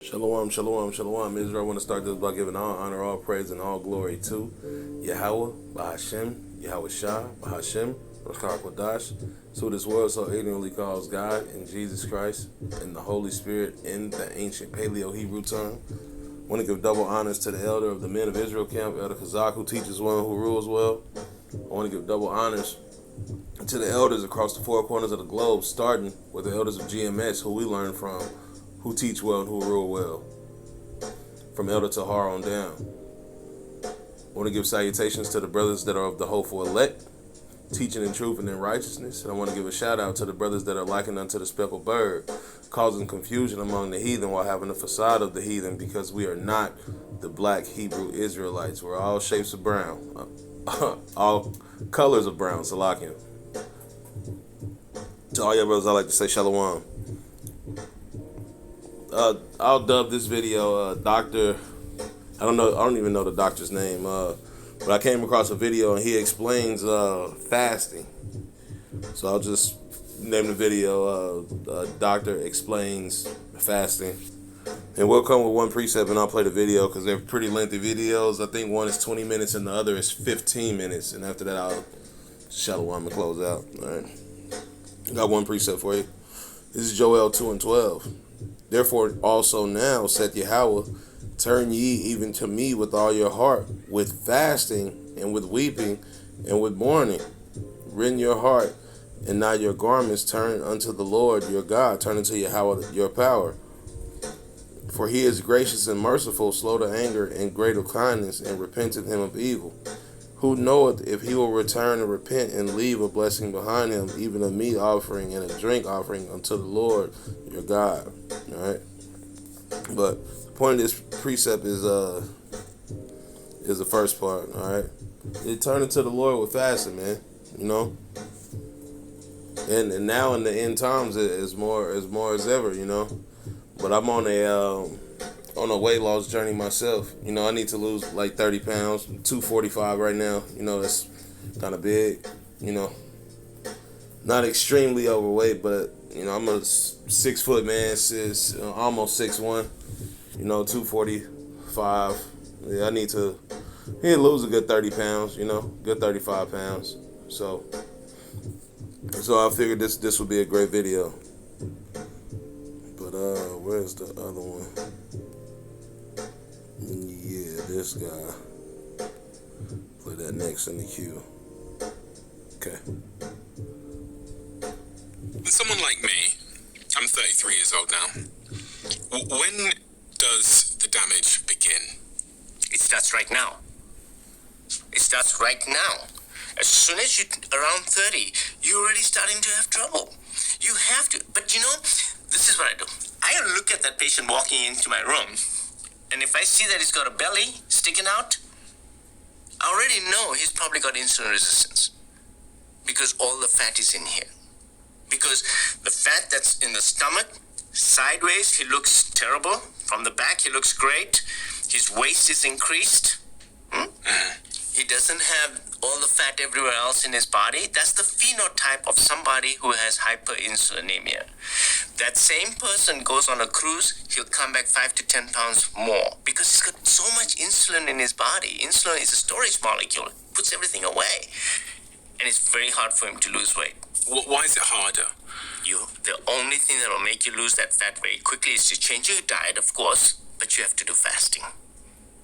Shalom, shalom, shalom. Israel, I want to start this by giving all honor, all praise, and all glory to Yahweh, Bahashem, Yahweh Shah, Bahashem, Rakar Kodash, who this world so ignorantly calls God, and Jesus Christ, and the Holy Spirit in the ancient Paleo-Hebrew tongue. I want to give double honors to the elder of the men of Israel camp, Elder Kazak, who teaches well and who rules well. I want to give double honors to the elders across the four corners of the globe, starting with the elders of GMS, who we learn from, who teach well and who rule well, from Elder Tahar on down. I want to give salutations to the brothers that are of the hopeful elect, teaching in truth and in righteousness. And I want to give a shout out to the brothers that are likened unto the speckled bird, causing confusion among the heathen while having the facade of the heathen, because we are not the black Hebrew Israelites. We're all shapes of brown, all colors of brown. Salakia. To all your brothers, I like to say shalom. I'll dub this video Doctor. I don't even know the doctor's name. But I came across a video and he explains fasting. So I'll just name the video Doctor Explains Fasting. And we'll come with one precept and I'll play the video because they're pretty lengthy videos. I think one is 20 minutes and the other is 15 minutes. And after that, I'll shalom and close out. All right. Got one precept for you. This is Joel 2:12. Therefore also now, saith Yahweh, turn ye even to me with all your heart, with fasting and with weeping and with mourning. Rend your heart and not your garments. Turn unto the Lord your God. Turn unto Yahweh your power. For he is gracious and merciful, slow to anger, and great of kindness, and repenteth him of evil. Who knoweth if he will return and repent and leave a blessing behind him, even a meat offering and a drink offering unto the Lord your God. All right. But the point of this precept is the first part. All right. They turn to the Lord with fasting, man. You know. And now in the end times, it's more as ever. You know. But I'm on a weight loss journey myself. You know, I need to lose like 30 pounds, 245 right now. You know, that's kind of big. You know, not extremely overweight, but you know, I'm a 6 foot man, almost 6'1". You know, 245. Yeah, I need to lose a good 30 pounds. You know, good 35 pounds. So I figured this would be a great video. But where's the other one? Yeah, this guy. Play that next in the queue. Okay. Someone like me, I'm 33 years old now. When does the damage begin? It starts right now. It starts right now. As soon as you're around 30, you're already starting to have trouble. You have to. But you know, this is what I do. I look at that patient walking into my room, and if I see that he's got a belly sticking out, I already know he's probably got insulin resistance because all the fat is in here. Because the fat that's in the stomach, sideways, he looks terrible. From the back, he looks great. His waist is increased. He doesn't have all the fat everywhere else in his body. That's the phenotype of somebody who has hyperinsulinemia. That same person goes on a cruise, he'll come back 5 to 10 pounds more because he's got so much insulin in his body. Insulin is a storage molecule. It puts everything away. And it's very hard for him to lose weight. Why is it harder? The only thing that will make you lose that fat very quickly is to change your diet, of course, but you have to do fasting.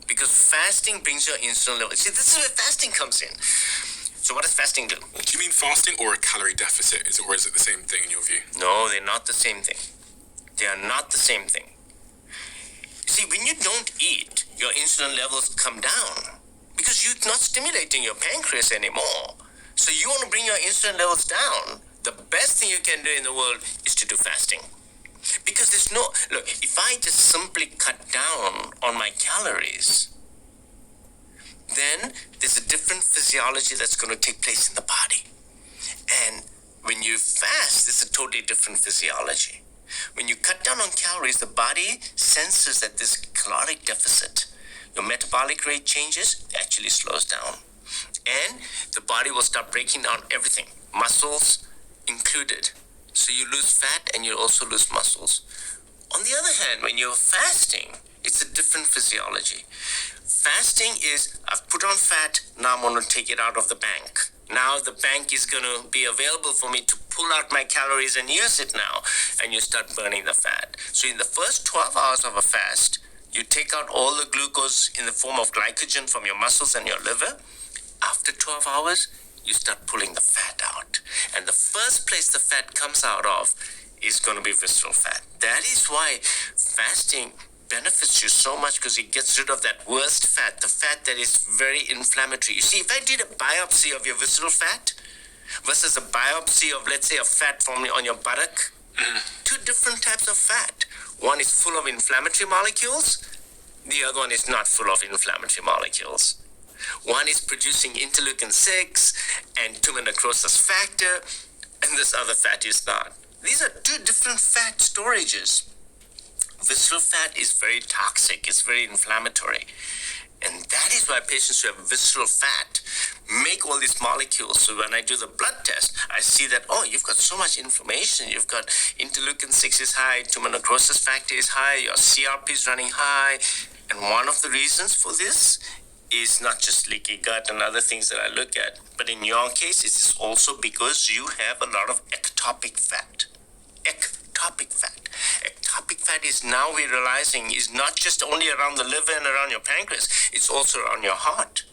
Because fasting brings your insulin level. See, this is where fasting comes in. So what does fasting do? Do you mean fasting or a calorie deficit? Or is it the same thing in your view? No, they're not the same thing. They are not the same thing. See, when you don't eat, your insulin levels come down because you're not stimulating your pancreas anymore. So you want to bring your insulin levels down. The best thing you can do in the world is to do fasting. Because look, if I just simply cut down on my calories, then there's a different physiology that's going to take place in the body. And when you fast, there's a totally different physiology. When you cut down on calories, the body senses that there's caloric deficit. Your metabolic rate changes, it actually slows down. And the body will start breaking down everything, muscles included. So you lose fat and you also lose muscles. On the other hand, when you're fasting, it's a different physiology. Fasting is, I've put on fat, now I'm going to take it out of the bank. Now the bank is going to be available for me to pull out my calories and use it now. And you start burning the fat. So in the first 12 hours of a fast, you take out all the glucose in the form of glycogen from your muscles and your liver. After 12 hours, you start pulling the fat out. And the first place the fat comes out of is going to be visceral fat. That is why fasting benefits you so much, because it gets rid of that worst fat, the fat that is very inflammatory. You see, if I did a biopsy of your visceral fat versus a biopsy of, let's say, a fat from on your buttock, two different types of fat. One is full of inflammatory molecules, the other one is not full of inflammatory molecules. One is producing interleukin-6 and tumor necrosis factor, and this other fat is not. These are two different fat storages. Visceral fat is very toxic, it's very inflammatory. And that is why patients who have visceral fat make all these molecules. So when I do the blood test, I see that, oh, you've got so much inflammation. You've got interleukin-6 is high, tumor necrosis factor is high, your CRP is running high. And one of the reasons for this is not just leaky gut and other things that I look at, but in your case, it is also because you have a lot of ectopic fat. Ectopic fat. Ectopic fat is, now we're realizing, is not just only around the liver and around your pancreas, it's also around your heart.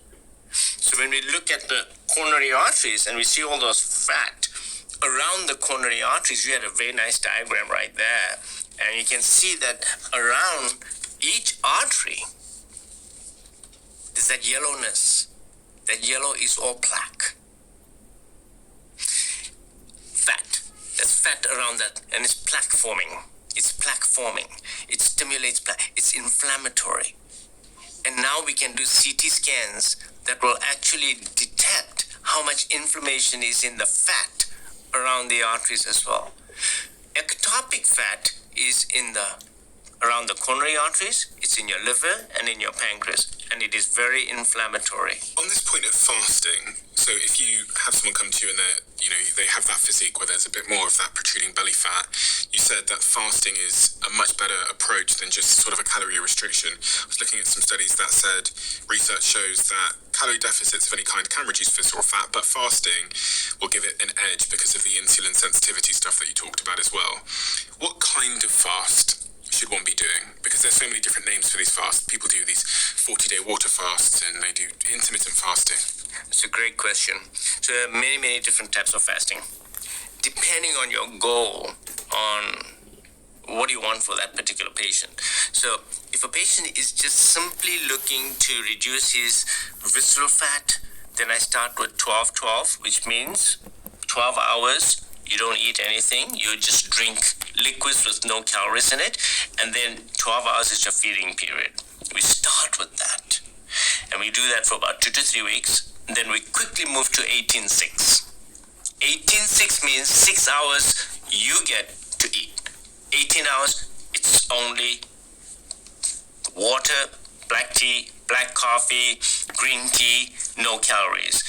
So when we look at the coronary arteries and we see all those fat around the coronary arteries, you had a very nice diagram right there. And you can see that around each artery, there's that yellowness. That yellow is all plaque. Fat. There's fat around that, and it's plaque forming. It's plaque forming. It stimulates plaque. It's inflammatory. And now we can do CT scans that will actually detect how much inflammation is in the fat around the arteries as well. Ectopic fat is around the coronary arteries, it's in your liver and in your pancreas, and it is very inflammatory. On this point of fasting, so if you have someone come to you and they have that physique where there's a bit more of that protruding belly fat, you said that fasting is a much better approach than just sort of a calorie restriction. I was looking at some studies that said research shows that calorie deficits of any kind can reduce visceral fat, but fasting will give it an edge because of the insulin sensitivity stuff that you talked about as well. What kind of fast should one be doing? Because there's so many different names for these fasts. People do these 40-day water fasts and they do intermittent fasting. It's a great question. So there are many, many different types of fasting. Depending on your goal, on what do you want for that particular patient. So if a patient is just simply looking to reduce his visceral fat, then I start with 12-12, which means 12 hours, you don't eat anything, you just drink liquids with no calories in it, and then 12 hours is your feeding period. We start with that. And we do that for about 2 to 3 weeks, and then we quickly move to 18-6. 18-6 means 6 hours you get to eat. 18 hours, it's only water, black tea, black coffee, green tea, no calories.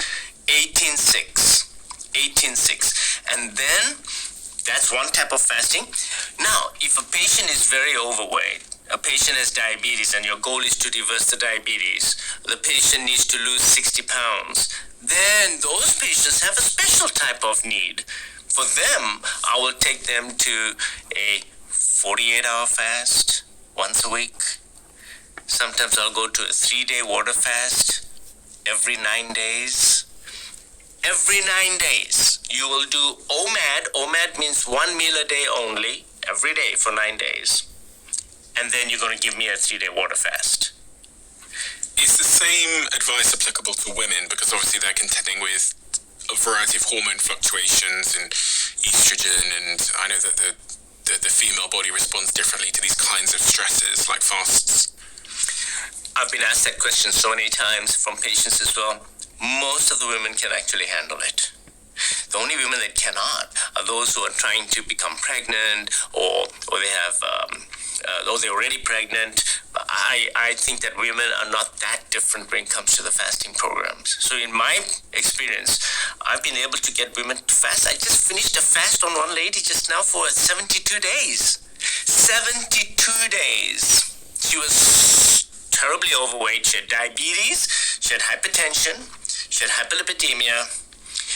18-6. 18-6. And then that's one type of fasting. Now, if a patient is very overweight, a patient has diabetes and your goal is to reverse the diabetes, the patient needs to lose 60 pounds, then those patients have a special type of need. For them, I will take them to a 48-hour fast once a week. Sometimes I'll go to a 3-day water fast every 9 days. Every 9 days, you will do OMAD. OMAD means 1 meal a day only, every day for 9 days. And then you're going to give me a 3-day water fast. Is the same advice applicable to women? Because obviously they're contending with a variety of hormone fluctuations and estrogen, and I know that the female body responds differently to these kinds of stresses, like fasts. I've been asked that question so many times from patients as well. Most of the women can actually handle it. The only women that cannot are those who are trying to become pregnant, or they have, or they're already pregnant. I think that women are not that different when it comes to the fasting programs. So in my experience, I've been able to get women to fast. I just finished a fast on one lady just now for 72 days. 72 days. She was terribly overweight. She had diabetes, she had hypertension, she had hyperlipidemia,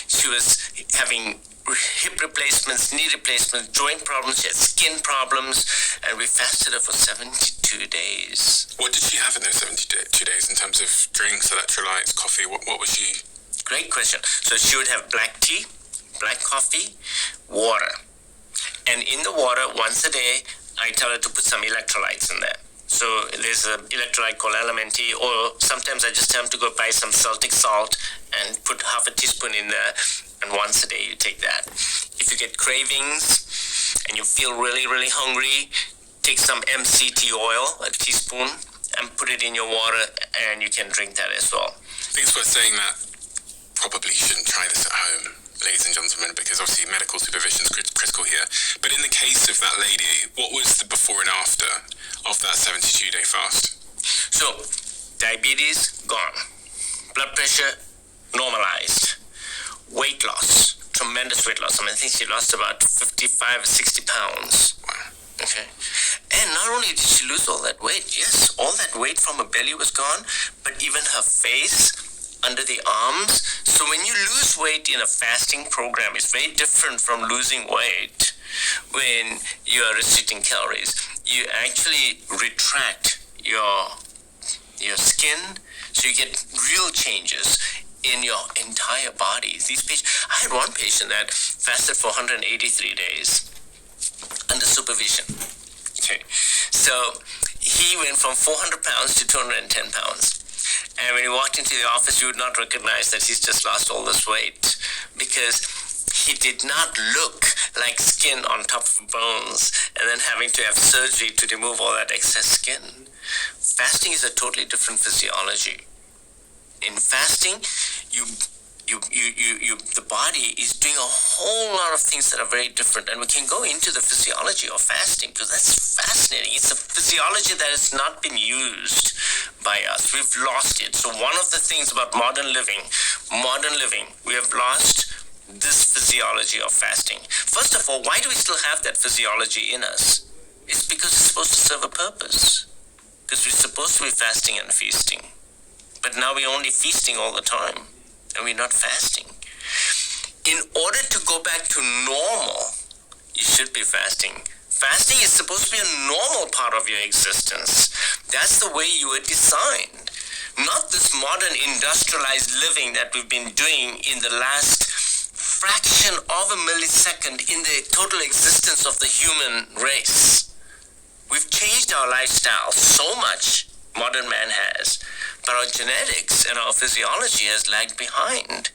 she was having hip replacements, knee replacements, joint problems, she had skin problems, and we fasted her for 72 days. What did she have in those 72 days in terms of drinks, electrolytes, coffee? What was she? Great question. So she would have black tea, black coffee, water. And in the water, once a day, I tell her to put some electrolytes in there. So there's an electrolyte called LMNT, or sometimes I just tell them to go buy some Celtic salt and put half a teaspoon in there, and once a day you take that. If you get cravings and you feel really, really hungry, take some MCT oil, a teaspoon, and put it in your water, and you can drink that as well. I think it's worth saying that probably shouldn't try this at home, ladies and gentlemen, because obviously medical supervision is critical here. But in the case of that lady, what was the before and after of that 72-day fast? So, diabetes, gone. Blood pressure, normalized. Weight loss, tremendous weight loss. I think she lost about 55 or 60 pounds. Wow. Okay. And not only did she lose all that weight, yes, all that weight from her belly was gone, but even her face, under the arms. So when you lose weight in a fasting program, it's very different from losing weight when you are restricting calories. You actually retract your skin, so you get real changes in your entire body. These patients, I had one patient that fasted for 183 days under supervision. Okay, so he went from 400 pounds to 210 pounds. And when he walked into the office, you would not recognize that he's just lost all this weight, because he did not look like skin on top of bones and then having to have surgery to remove all that excess skin. Fasting is a totally different physiology. In fasting, the body is doing a whole lot of things that are very different, and we can go into the physiology of fasting because that's fascinating. It's a physiology that has not been used by us. We've lost it. So one of the things about modern living, we have lost this physiology of fasting. First of all, why do we still have that physiology in us? It's because it's supposed to serve a purpose. Because we're supposed to be fasting and feasting. But now we're only feasting all the time, and we're not fasting. In order to go back to normal, you should be fasting. Fasting is supposed to be a normal part of your existence. That's the way you were designed. Not this modern industrialized living that we've been doing in the last fraction of a millisecond in the total existence of the human race. We've changed our lifestyle so much, modern man has, but our genetics and our physiology has lagged behind.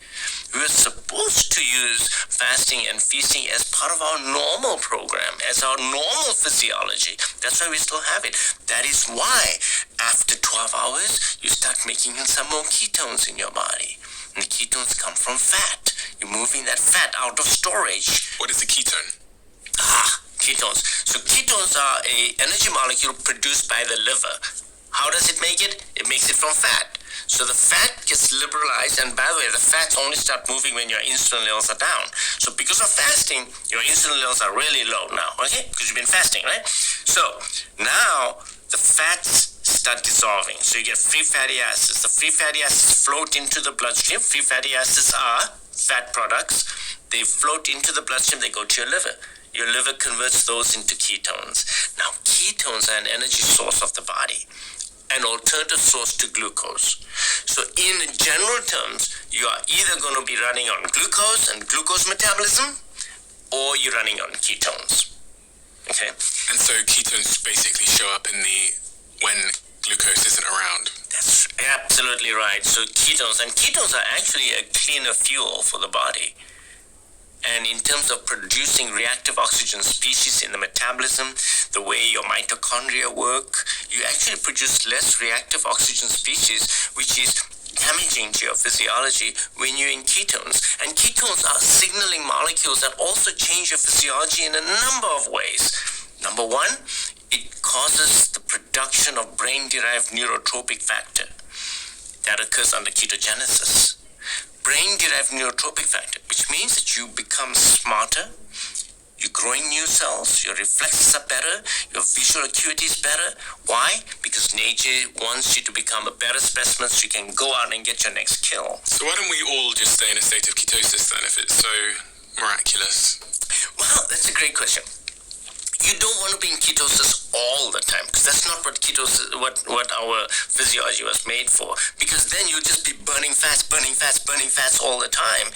We were supposed to use fasting and feasting as part of our normal program, as our normal physiology. That's why we still have it. That is why after 12 hours, you start making some more ketones in your body. And the ketones come from fat. You're moving that fat out of storage. What is a ketone? Ketones. So ketones are an energy molecule produced by the liver. How does it make it? It makes it from fat. So the fat gets liberalized, and by the way, the fats only start moving when your insulin levels are down. So because of fasting, your insulin levels are really low now, okay? Because you've been fasting, right? So now the fats start dissolving. So you get free fatty acids. The free fatty acids float into the bloodstream. Free fatty acids are fat products. They float into the bloodstream. They go to your liver. Your liver converts those into ketones. Now, ketones are an energy source of the body, an alternative source to glucose. So in general terms, you are either going to be running on glucose and glucose metabolism, or you're running on ketones. Okay? And so ketones basically show up when glucose isn't around. That's absolutely right. So ketones are actually a cleaner fuel for the body. And in terms of producing reactive oxygen species in the metabolism, the way your mitochondria work, you actually produce less reactive oxygen species, which is damaging to your physiology when you're in ketones. And ketones are signaling molecules that also change your physiology in a number of ways. Number one, it causes the production of brain-derived neurotropic factor that occurs under ketogenesis. Brain-derived neurotropic factor, which means that you become smarter, You're growing new cells, your reflexes are better, your visual acuity is better. Why? Because nature wants you to become a better specimen so you can go out and get your next kill. So why don't we all just stay in a state of ketosis then, if it's so miraculous? Well, that's a great question. You don't want to be in ketosis all the time, because that's not what ketosis, what our physiology was made for. Because then you'll just be burning fats all the time,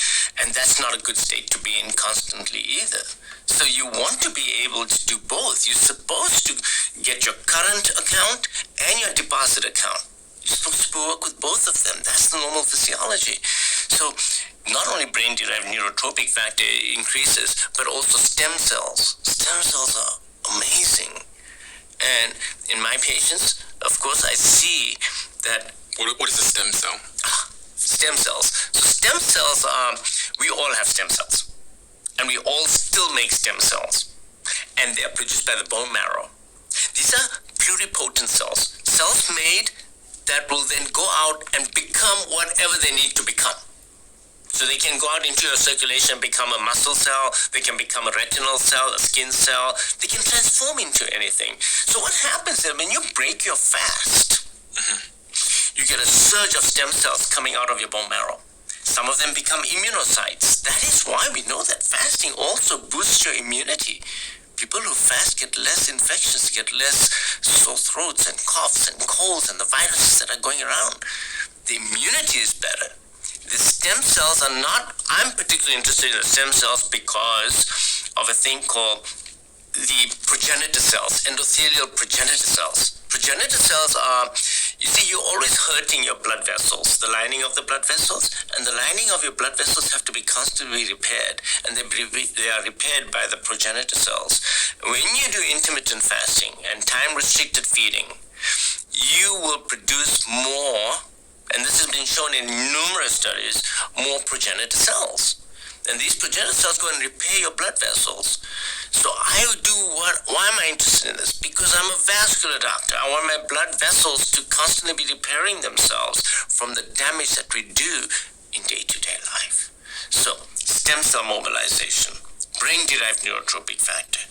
and that's not a good state to be in constantly either. So you want to be able to do both. You're supposed to get your current account and your deposit account. You're supposed to work with both of them. That's the normal physiology. So not only brain-derived neurotrophic factor increases, but also stem cells. Stem cells are amazing. And in my patients, of course, I see that... What is a stem cell? Stem cells. So stem cells are... We all have stem cells. And we all still make stem cells. And they're produced by the bone marrow. These are pluripotent cells. Cells made that will then go out and become whatever they need to become. So they can go out into your circulation and become a muscle cell, they can become a retinal cell, a skin cell, they can transform into anything. So what happens is when you break your fast, you get a surge of stem cells coming out of your bone marrow. Some of them become immunocytes. That is why we know that fasting also boosts your immunity. People who fast get less infections, get less sore throats and coughs and colds and the viruses that are going around. The immunity is better. The stem cells are not, I'm particularly interested in the stem cells because of a thing called the progenitor cells, endothelial progenitor cells. Progenitor cells are, you see, you're always hurting your blood vessels, the lining of the blood vessels, and the lining of your blood vessels have to be constantly repaired, and they are repaired by the progenitor cells. When you do intermittent fasting and time-restricted feeding, you will produce more, and this has been shown in numerous studies, more progenitor cells. And these progenitor cells go and repair your blood vessels. So why am I interested in this? Because I'm a vascular doctor. I want my blood vessels to constantly be repairing themselves from the damage that we do in day-to-day life. So, stem cell mobilization, brain-derived neurotropic factor,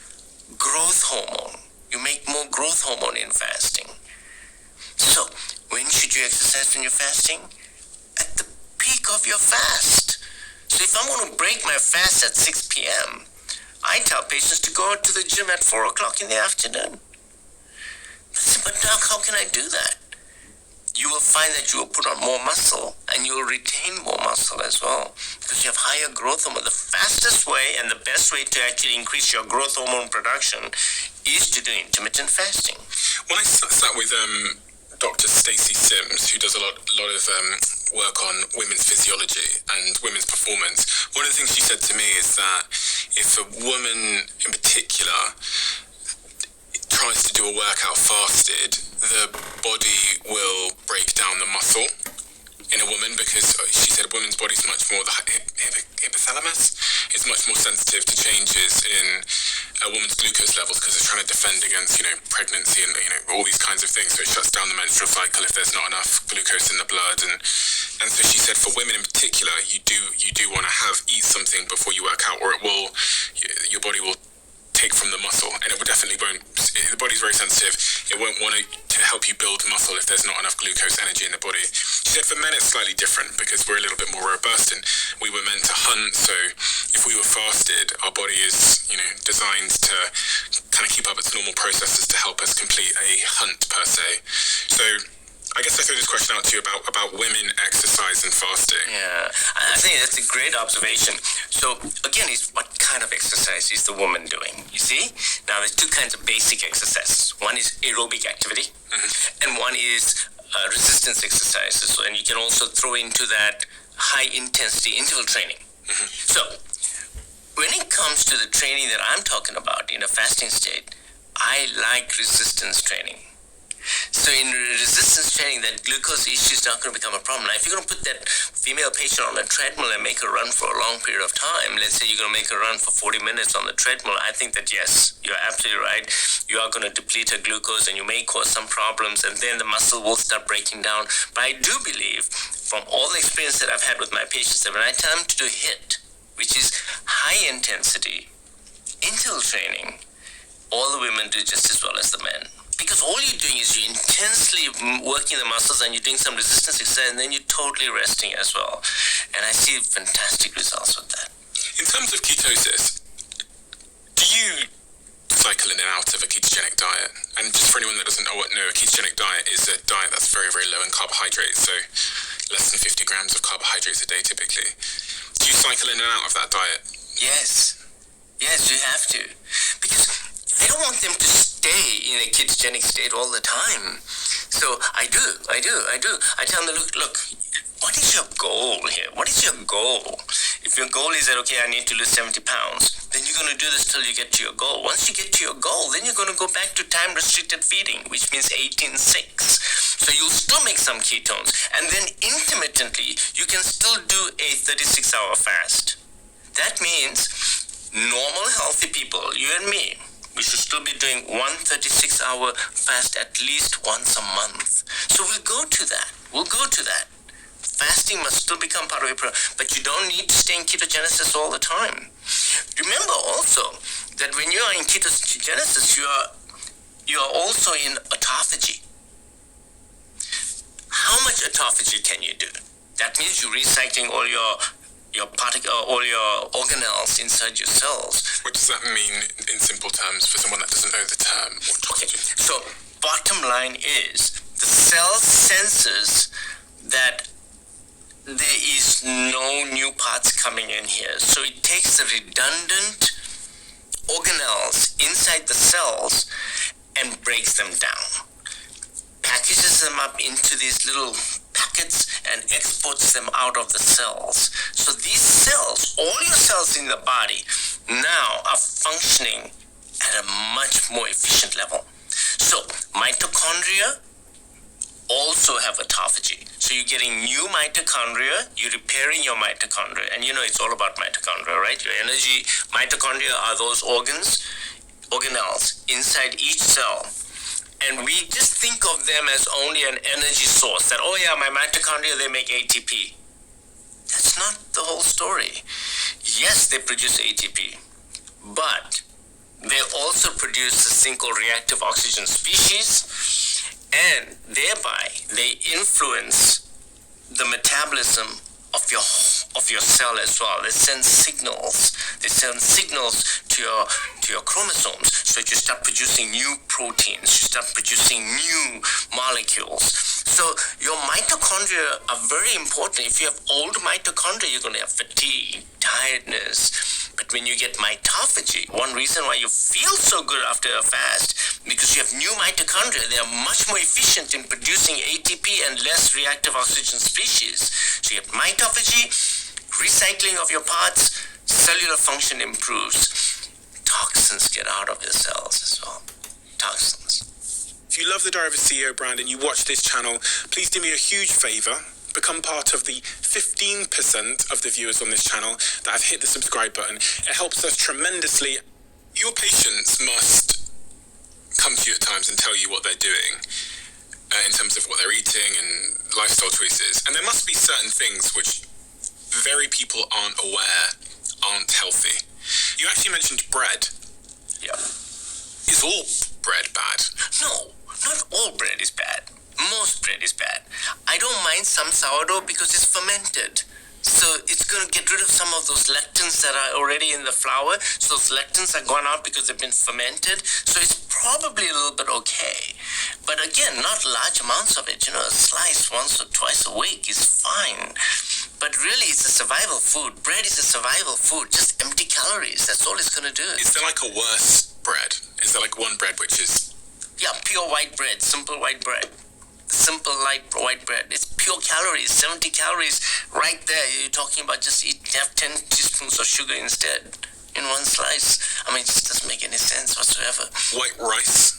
growth hormone. You make more growth hormone in fasting. So, when should you exercise when you're fasting? At the peak of your fast. So if I'm going to break my fast at 6 p.m., I tell patients to go to the gym at 4 o'clock in the afternoon. But doc, how can I do that? You will find that you will put on more muscle and you will retain more muscle as well because you have higher growth hormone. The fastest way and the best way to actually increase your growth hormone production is to do intermittent fasting. When I sat with Dr. Stacey Sims, who does a lot of work on women's physiology and women's performance, one of the things she said to me is that if a woman in particular tries to do a workout fasted, the body will break down the muscle in a woman because she said a woman's body is much more, the hypothalamus is much more sensitive to changes in a woman's glucose levels because it's trying to defend against, pregnancy and, all these kinds of things. So it shuts down the menstrual cycle if there's not enough glucose in the blood. And so she said for women in particular, you do want to eat something before you work out, or your body will take from the muscle, and it definitely won't. The body's very sensitive. It won't want to help you build muscle if there's not enough glucose energy in the body. She said for men it's slightly different because we're a little bit more robust and we were meant to hunt. So if we were fasted, our body is designed to kind of keep up its normal processes to help us complete a hunt per se. So I guess I throw this question out to you about women exercise and fasting. Yeah, I think that's a great observation. So again, what kind of exercise is the woman doing? You see? Now there's two kinds of basic exercises. One is aerobic activity, and one is resistance exercises. And you can also throw into that high intensity interval training. So when it comes to the training that I'm talking about in a fasting state, I like resistance training. So in resistance training, that glucose issue is not going to become a problem. Now, if you're going to put that female patient on a treadmill and make her run for a long period of time, let's say you're going to make her run for 40 minutes on the treadmill, I think that yes, you're absolutely right. You are going to deplete her glucose and you may cause some problems, and then the muscle will start breaking down. But I do believe, from all the experience that I've had with my patients, that when I tell them to do HIIT, which is high intensity Intel training, all the women do just as well as the men. Because all you're doing is you're intensely working the muscles and you're doing some resistance exercise and then you're totally resting as well. And I see fantastic results with that. In terms of ketosis, do you cycle in and out of a ketogenic diet? And just for anyone that doesn't know, a ketogenic diet is a diet that's very, very low in carbohydrates, so less than 50 grams of carbohydrates a day typically. Do you cycle in and out of that diet? Yes. Yes, you have to. Because I don't want them to stay in a ketogenic state all the time. So I do. I tell them, look, what is your goal here? What is your goal? If your goal is that, okay, I need to lose 70 pounds, then you're going to do this till you get to your goal. Once you get to your goal, then you're going to go back to time-restricted feeding, which means 18-6. So you'll still make some ketones. And then intermittently, you can still do a 36-hour fast. That means normal, healthy people, you and me, we should still be doing one 36-hour fast at least once a month. So we'll go to that. Fasting must still become part of your program, but you don't need to stay in ketogenesis all the time. Remember also that when you are in ketogenesis, you are also in autophagy. How much autophagy can you do? That means you're recycling all your organelles inside your cells. What does that mean in simple terms for someone that doesn't know the term? Okay, so bottom line is the cell senses that there is no new parts coming in here. So it takes the redundant organelles inside the cells and breaks them down, packages them up into these little packets and exports them out of the cells. So these cells, all your cells in the body, now are functioning at a much more efficient level. So mitochondria also have autophagy. So you're getting new mitochondria, you're repairing your mitochondria, and it's all about mitochondria, right? Your energy, mitochondria are those organelles inside each cell. And we just think of them as only an energy source, that, oh yeah, my mitochondria, they make ATP. That's not the whole story. Yes, they produce ATP, but they also produce this thing called reactive oxygen species, and thereby they influence the metabolism of your cell as well. They send signals. To your chromosomes, so you start producing new proteins, you start producing new molecules. So your mitochondria are very important. If you have old mitochondria, you're going to have fatigue, tiredness. But when you get mitophagy, one reason why you feel so good after a fast, because you have new mitochondria, they are much more efficient in producing ATP and less reactive oxygen species. So you have mitophagy, recycling of your parts, cellular function improves. Toxins get out of your cells as well. Toxins. If you love the Diary of a CEO brand and you watch this channel, please do me a huge favor. Become part of the 15% of the viewers on this channel that have hit the subscribe button. It helps us tremendously. Your patients must come to you at times and tell you what they're doing in terms of what they're eating and lifestyle choices. And there must be certain things which very people aren't aware aren't healthy. You actually mentioned bread. Yeah. Is all bread bad? No, not all bread is bad. Most bread is bad. I don't mind some sourdough because it's fermented. So it's going to get rid of some of those lectins that are already in the flour. So those lectins are gone out because they've been fermented. So it's probably a little bit okay. But again, not large amounts of it. A slice once or twice a week is fine. But really, it's a survival food. Bread is a survival food. Just empty calories. That's all it's going to do. Is there like a worse bread? Is there like one bread which is... Yeah, pure white bread. Simple white bread. Simple light white bread. It's pure calories, 70 calories right there. You're talking about just have 10 teaspoons of sugar instead in one slice. I mean, it just doesn't make any sense whatsoever. White rice?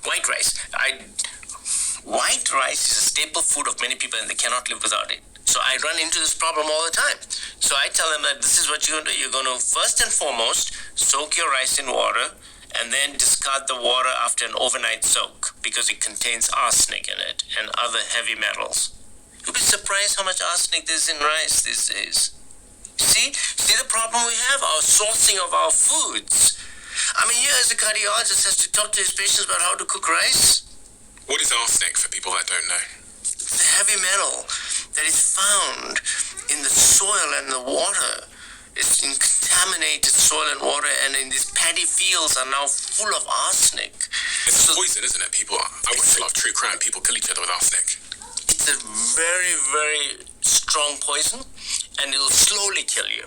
White rice. White rice is a staple food of many people and they cannot live without it. So I run into this problem all the time. So I tell them that this is what you're going to do. You're going to first and foremost soak your rice in water and then discard the water after an overnight soak because it contains arsenic in it and other heavy metals. You'll be surprised how much arsenic there is in rice these days. See the problem we have? Our sourcing of our foods. I mean, you as a cardiologist has to talk to his patients about how to cook rice. What is arsenic for people that don't know? The heavy metal that is found in the soil and the water. It's in contaminated soil and water, and in these paddy fields are now full of arsenic. It's poison, isn't it? I watch a lot of true crime. People kill each other with arsenic. It's a very, very strong poison, and it'll slowly kill you.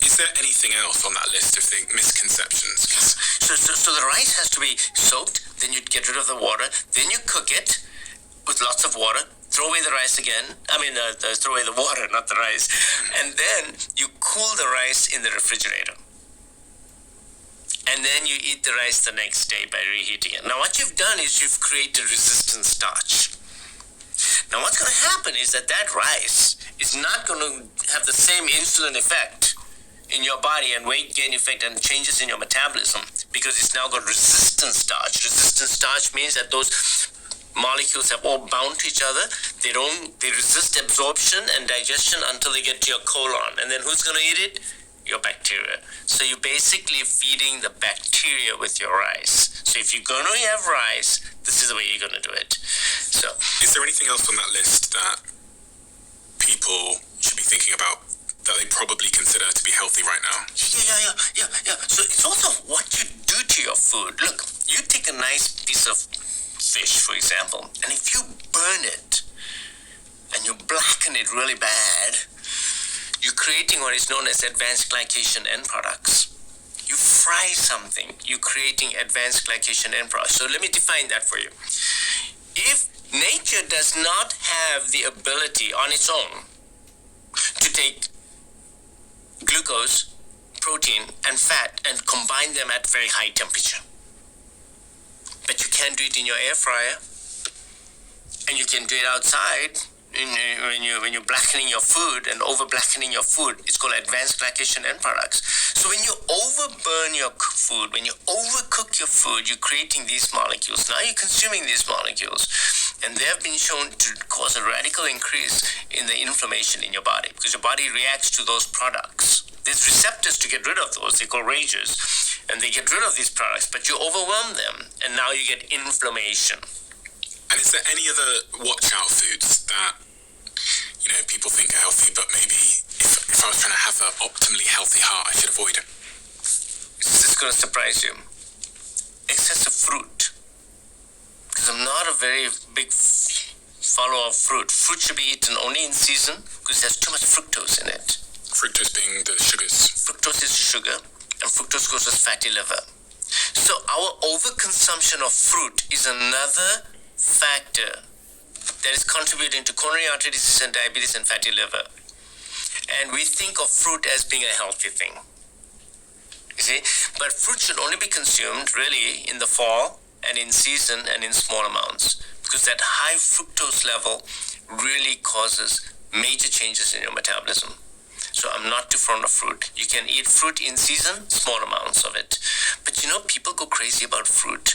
Is there anything else on that list of misconceptions? So the rice has to be soaked, then you get rid of the water, then you cook it with lots of water, throw away the rice again. Throw away the water, not the rice. And then you cool the rice in the refrigerator. And then you eat the rice the next day by reheating it. Now what you've done is you've created resistant starch. Now what's going to happen is that rice is not going to have the same insulin effect in your body and weight gain effect and changes in your metabolism because it's now got resistant starch. Resistant starch means that those molecules have all bound to each other. They resist absorption and digestion until they get to your colon. And then who's going to eat it? Your bacteria. So you're basically feeding the bacteria with your rice. So if you're going to have rice, this is the way you're going to do it. So, is there anything else on that list that people should be thinking about that they probably consider to be healthy right now? Yeah. So it's also what you do to your food. Look, you take a nice piece of fish, for example, and if you burn it and you blacken it really bad, you're creating what is known as advanced glycation end products. You fry something, you're creating advanced glycation end products. So let me define that for you. If nature does not have the ability on its own to take glucose, protein, and fat and combine them at very high temperature, but you can do it in your air fryer, and you can do it outside when you're blackening your food and over blackening your food. It's called advanced glycation end products. So when you overburn your food, when you overcook your food, you're creating these molecules. Now you're consuming these molecules, and they have been shown to cause a radical increase in the inflammation in your body because your body reacts to those products. There's receptors to get rid of those. They're called RAGEs, and they get rid of these products, but you overwhelm them, and now you get inflammation. And is there any other watch-out foods that, people think are healthy, but maybe if I was trying to have an optimally healthy heart, I should avoid it? This is going to surprise you. Excessive fruit. Because I'm not a very big follower of fruit. Fruit should be eaten only in season because it has too much fructose in it. Fructose being the sugars. Fructose is sugar, and fructose causes fatty liver. So our overconsumption of fruit is another factor that is contributing to coronary artery disease and diabetes and fatty liver. And we think of fruit as being a healthy thing. You see? But fruit should only be consumed really in the fall and in season and in small amounts, because that high fructose level really causes major changes in your metabolism. So I'm not too fond of fruit. You can eat fruit in season, small amounts of it. But people go crazy about fruit.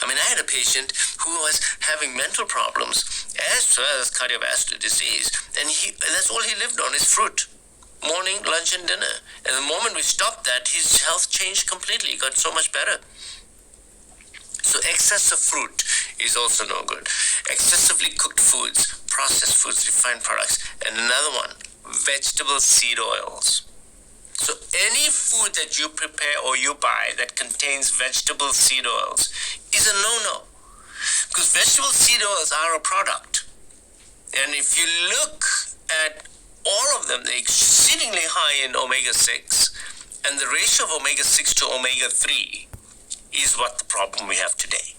I had a patient who was having mental problems as well as cardiovascular disease, and that's all he lived on is fruit. Morning, lunch, and dinner. And the moment we stopped that, his health changed completely. He got so much better. So excess of fruit is also no good. Excessively cooked foods, processed foods, refined products. And another one, vegetable seed oils. So any food that you prepare or you buy that contains vegetable seed oils is a no-no. Because vegetable seed oils are a product. And if you look at all of them, they're exceedingly high in omega-6. And the ratio of omega-6 to omega-3 is what the problem we have today.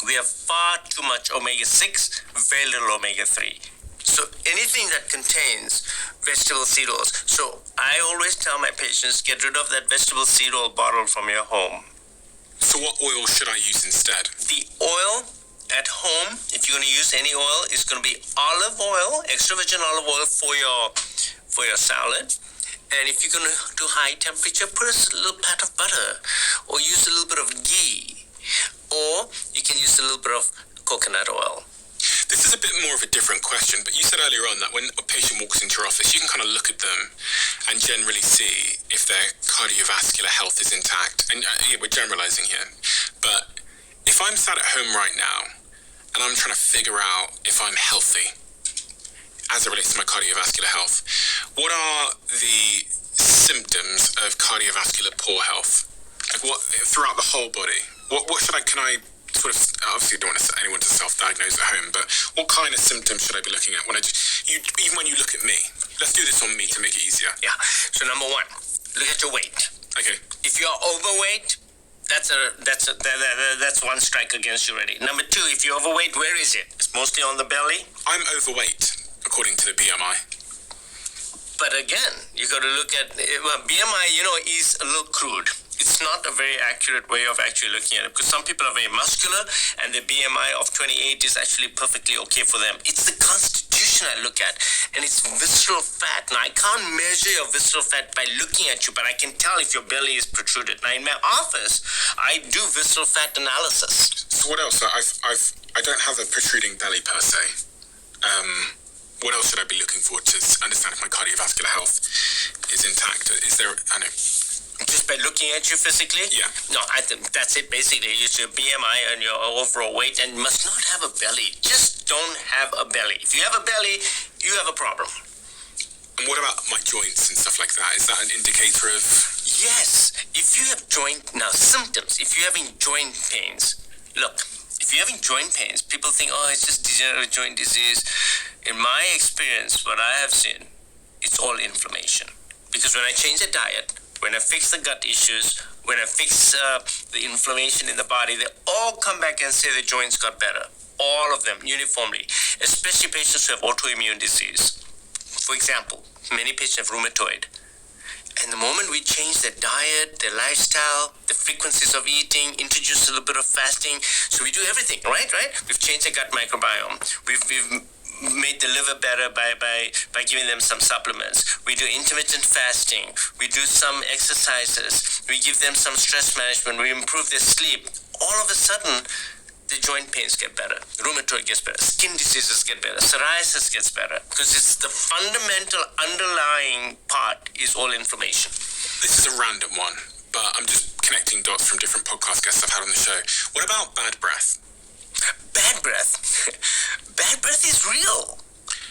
We have far too much omega-6, very little omega-3. So anything that contains vegetable seed oils. So I always tell my patients, get rid of that vegetable seed oil bottle from your home. So what oil should I use instead? The oil at home, if you're going to use any oil, is going to be olive oil, extra virgin olive oil for your salad. And if you're going to do high temperature, put a little pat of butter, or use a little bit of ghee, or you can use a little bit of coconut oil. This is a bit more of a different question, but you said earlier on that when a patient walks into your office, you can kind of look at them and generally see if their cardiovascular health is intact. And we're generalizing here. But if I'm sat at home right now and I'm trying to figure out if I'm healthy as it relates to my cardiovascular health, what are the symptoms of cardiovascular poor health? Like what throughout the whole body? Can I sort of, obviously don't want anyone to self-diagnose at home, but what kind of symptoms should I be looking at even when you look at me? Let's do this on me to make it easier. Yeah. So number one, look at your weight. Okay. If you're overweight, that's one strike against you already. Number two, if you're overweight, where is it? It's mostly on the belly. I'm overweight according to the BMI. But again, you got to look at BMI. Is a little crude. It's not a very accurate way of actually looking at it, because some people are very muscular and the BMI of 28 is actually perfectly okay for them. It's the constitution I look at, and it's visceral fat. Now, I can't measure your visceral fat by looking at you, but I can tell if your belly is protruded. Now, in my office, I do visceral fat analysis. So what else? I don't have a protruding belly per se. What else should I be looking for to understand if my cardiovascular health is intact? Is there, Just by looking at you physically? Yeah. No, I think that's it. Basically, it's your BMI and your overall weight, and must not have a belly. Just don't have a belly. If you have a belly, you have a problem. And what about my joints and stuff like that? Is that an indicator of... Yes. If you have symptoms, if you're having joint pains, look, if you're having joint pains, people think, it's just degenerative joint disease. In my experience, what I have seen, it's all inflammation. Because when I change the diet, when I fix the gut issues, when I fix the inflammation in the body, they all come back and say the joints got better. All of them, uniformly. Especially patients who have autoimmune disease. For example, many patients have rheumatoid. And the moment we change their diet, their lifestyle, the frequencies of eating, introduce a little bit of fasting, so we do everything, right? We've changed the gut microbiome. We've made the liver better by giving them some supplements. We do intermittent fasting. We do some exercises. We give them some stress management. We improve their sleep. All of a sudden, the joint pains get better. Rheumatoid gets better. Skin diseases get better. Psoriasis gets better. Because it's the fundamental underlying part is all inflammation. This is a random one, but I'm just connecting dots from different podcast guests I've had on the show. What about bad breath? Bad breath. Bad breath is real.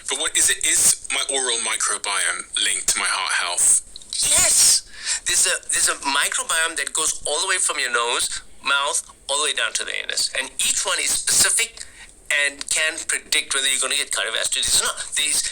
But what is it? Is my oral microbiome linked to my heart health? Yes. There's a microbiome that goes all the way from your nose, mouth, all the way down to the anus. And each one is specific and can predict whether you're going to get cardiovascular disease or not. There's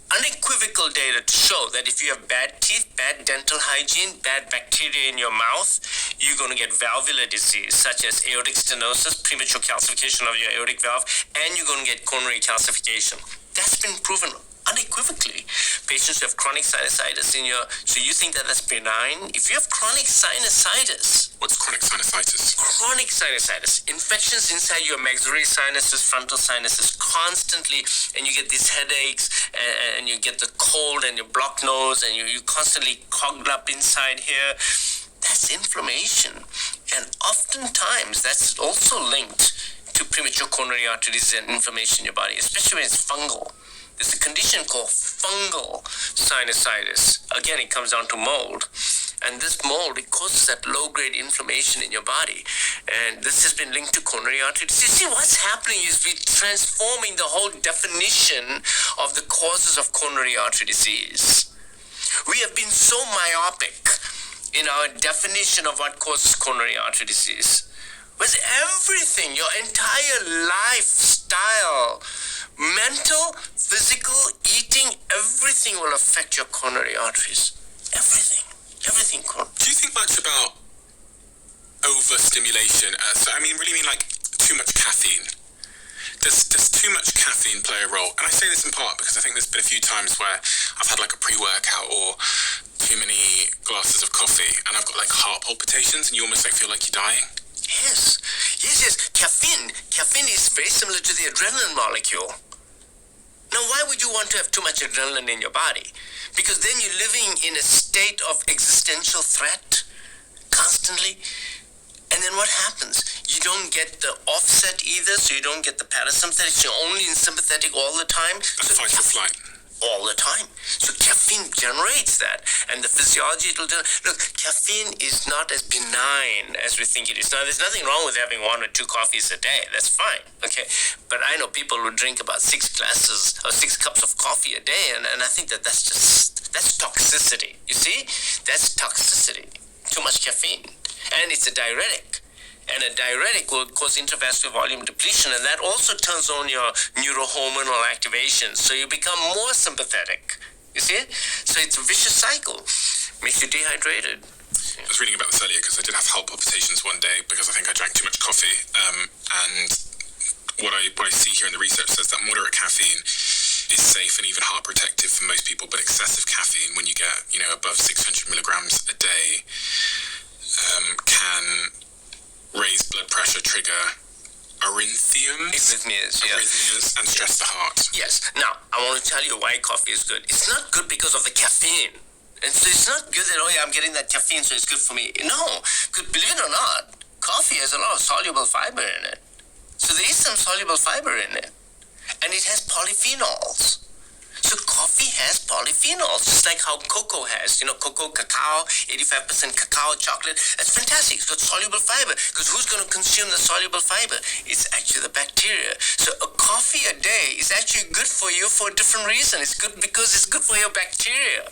unequivocal data to show that if you have bad teeth, bad dental hygiene, bad bacteria in your mouth, you're going to get valvular disease, such as aortic stenosis, premature calcification of your aortic valve, and you're going to get coronary calcification. That's been proven unequivocally. Patients who have chronic sinusitis so you think that that's benign? If you have chronic sinusitis... What's chronic sinusitis? Chronic sinusitis. Infections inside your maxillary sinuses, frontal sinuses constantly, and you get these headaches, and you get the cold, and your blocked nose, and you constantly clogged up inside here. That's inflammation. And oftentimes, that's also linked to premature coronary artery disease and inflammation in your body, especially when it's fungal. There's a condition called fungal sinusitis. Again, it comes down to mold. And this mold, it causes that low-grade inflammation in your body. And this has been linked to coronary artery disease. You see, what's happening is we're transforming the whole definition of the causes of coronary artery disease. We have been so myopic in our definition of what causes coronary artery disease. Whereas everything, your entire lifestyle, mental, physical, eating, everything will affect your coronary arteries. Everything. Do you think much about overstimulation? Really mean like too much caffeine. Does too much caffeine play a role? And I say this in part because I think there's been a few times where I've had like a pre-workout or too many glasses of coffee and I've got like heart palpitations and you almost like feel like you're dying. Yes. Caffeine is very similar to the adrenaline molecule. Now, why would you want to have too much adrenaline in your body? Because then you're living in a state of existential threat constantly. And then what happens? You don't get the offset either, so you don't get the parasympathetic. So you're only in sympathetic all the time. That's So fight or flight. all the time. So caffeine generates that, and the physiology it'll do. Look, caffeine is not as benign as we think it is. Now, there's nothing wrong with having 1 or 2 coffees a day. That's fine, okay? But I know people who drink about 6 glasses or 6 cups of coffee a day, and I think that's toxicity. You see, that's toxicity. Too much caffeine, and it's a diuretic. And a diuretic will cause intravascular volume depletion, and that also turns on your neurohormonal activation. So you become more sympathetic. You see? So it's a vicious cycle. Makes you dehydrated. I was reading about this earlier because I did have heart palpitations one day because I think I drank too much coffee. And what I see here in the research says that moderate caffeine is safe and even heart protective for most people, but excessive caffeine, when you get above 600 milligrams a day, can raise blood pressure, trigger arrhythmias, and stress the heart. Yes. Now, I want to tell you why coffee is good. It's not good because of the caffeine. And so it's not good that, I'm getting that caffeine, so it's good for me. No, because believe it or not, coffee has a lot of soluble fiber in it. So there is some soluble fiber in it. And it has polyphenols. So coffee has polyphenols, just like how cocoa has. Cocoa, cacao, 85% cacao, chocolate. That's fantastic. It's got soluble fiber. Because who's going to consume the soluble fiber? It's actually the bacteria. So a coffee a day is actually good for you for a different reason. It's good because it's good for your bacteria.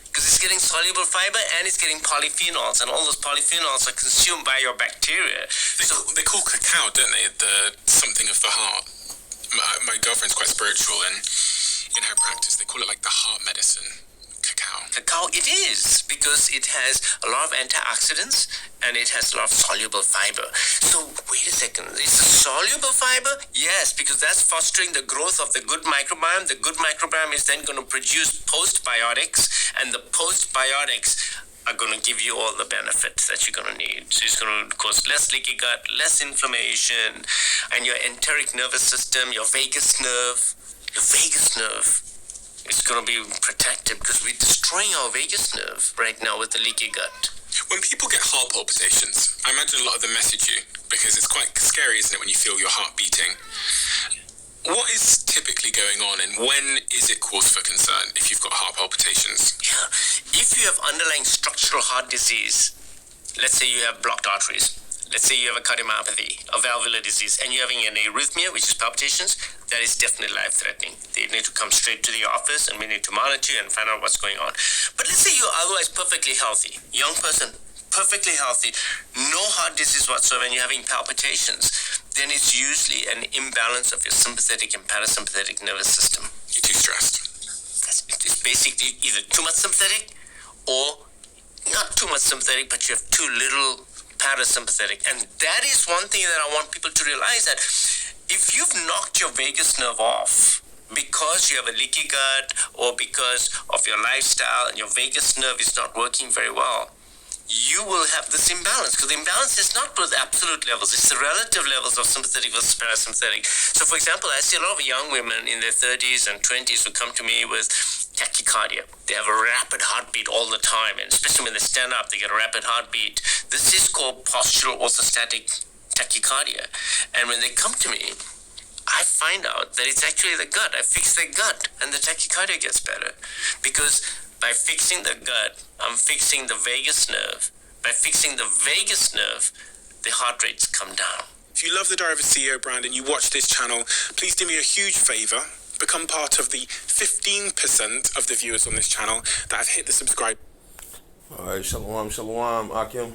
Because it's getting soluble fiber and it's getting polyphenols. And all those polyphenols are consumed by your bacteria. They call cacao, don't they, the something of the heart. My girlfriend's quite spiritual, and in her practice, they call it like the heart medicine, cacao. Cacao, it is, because it has a lot of antioxidants and it has a lot of soluble fiber. So, wait a second, is it soluble fiber? Yes, because that's fostering the growth of the good microbiome. The good microbiome is then going to produce postbiotics, and the postbiotics are going to give you all the benefits that you're going to need. So it's going to cause less leaky gut, less inflammation, and your enteric nervous system, your vagus nerve is going to be protected, because we're destroying our vagus nerve right now with the leaky gut. When people get heart palpitations, I imagine a lot of them message you because it's quite scary, isn't it, when you feel your heart beating? What is typically going on, and when is it cause for concern if you've got heart palpitations? Yeah, if you have underlying structural heart disease, let's say you have blocked arteries, let's say you have a cardiomyopathy, a valvular disease, and you're having an arrhythmia, which is palpitations, that is definitely life-threatening. They need to come straight to the office, and we need to monitor you and find out what's going on. But let's say you're otherwise perfectly healthy, young person, perfectly healthy, no heart disease whatsoever, and you're having palpitations, then it's usually an imbalance of your sympathetic and parasympathetic nervous system. You're too stressed. It's basically either too much sympathetic or not too much sympathetic, but you have too little parasympathetic. And that is one thing that I want people to realize, that if you've knocked your vagus nerve off because you have a leaky gut or because of your lifestyle and your vagus nerve is not working very well, you will have this imbalance, because the imbalance is not with absolute levels, it's the relative levels of sympathetic versus parasympathetic. So for example, I see a lot of young women in their 30s and 20s who come to me with tachycardia. They have a rapid heartbeat all the time, and especially when they stand up, they get a rapid heartbeat. This is called postural orthostatic tachycardia. And when they come to me, I find out that it's actually the gut. I fix the gut and the tachycardia gets better, because by fixing the gut, I'm fixing the vagus nerve. By fixing the vagus nerve, the heart rates come down. If you love the Diary of a CEO brand and you watch this channel, please do me a huge favor. Become part of the 15% of the viewers on this channel that have hit the subscribe. All right, shalom, Akim.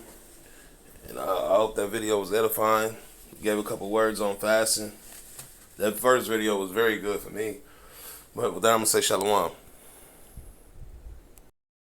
And I hope that video was edifying. Gave a couple words on fasting. That first video was very good for me. But with that, I'm going to say shalom.